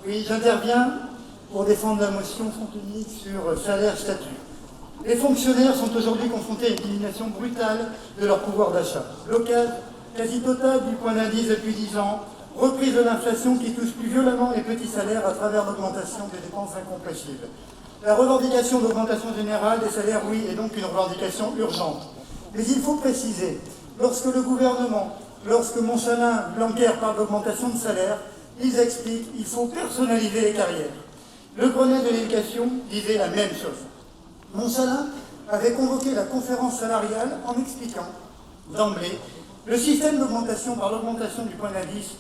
Oui, j'interviens pour défendre la motion Fontenay sur salaire-statut. Les fonctionnaires sont aujourd'hui confrontés à une diminution brutale de leur pouvoir d'achat. Blocage quasi total du point d'indice depuis 10 ans, reprise de l'inflation qui touche plus violemment les petits salaires à travers l'augmentation des dépenses incompressibles. La revendication d'augmentation générale des salaires, oui, est donc une revendication urgente. Mais il faut préciser, lorsque le gouvernement, lorsque Monsalin, Blanquer parlent d'augmentation de salaire, ils expliquent qu'il faut personnaliser les carrières. Le Grenelle de l'éducation disait la même chose. Monsalin avait convoqué la conférence salariale en expliquant d'emblée le système d'augmentation par l'augmentation du point d'indice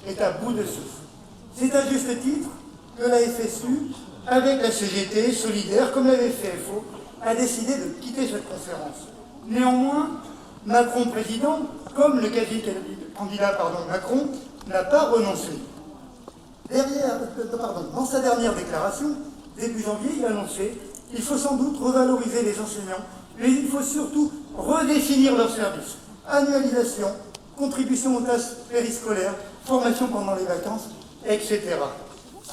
est à bout de souffle. C'est à juste titre que la FSU, avec la CGT, solidaire, comme l'avait fait FO, a décidé de quitter cette conférence. Néanmoins, Macron président, comme le candidat Macron, n'a pas renoncé. Dans sa dernière déclaration, début janvier, il a annoncé qu'il faut sans doute revaloriser les enseignants, mais il faut surtout redéfinir leurs services. Annualisation, contribution aux tâches périscolaires, formation pendant les vacances, etc.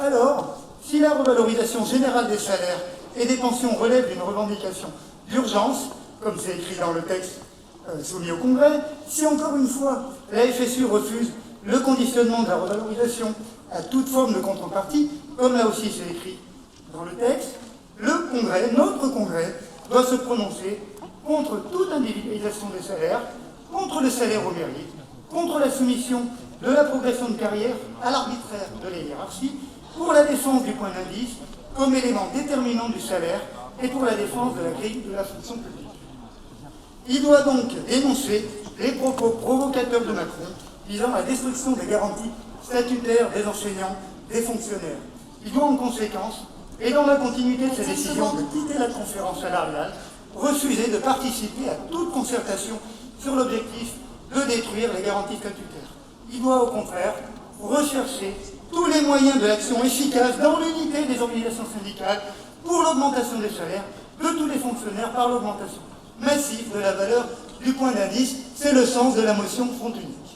Alors, si la revalorisation générale des salaires et des pensions relève d'une revendication d'urgence, comme c'est écrit dans le texte soumis au Congrès, si encore une fois la FSU refuse le conditionnement de la revalorisation à toute forme de contrepartie, comme là aussi c'est écrit dans le texte, le Congrès, notre Congrès, doit se prononcer contre toute individualisation des salaires, contre le salaire au mérite, contre la soumission de la progression de carrière à l'arbitraire de la hiérarchie, pour la défense du point d'indice comme élément déterminant du salaire et pour la défense de la grille de la fonction publique. Il doit donc dénoncer les propos provocateurs de Macron visant à la destruction des garanties statutaires des enseignants, des fonctionnaires. Il doit en conséquence, et dans la continuité de sa décision de quitter la conférence salariale, refuser de participer à toute concertation sur l'objectif de détruire les garanties statutaires. Il doit au contraire rechercher tous les moyens de l'action efficace dans l'unité des organisations syndicales pour l'augmentation des salaires de tous les fonctionnaires par l'augmentation massive de la valeur du point d'indice. C'est le sens de la motion Fontenay.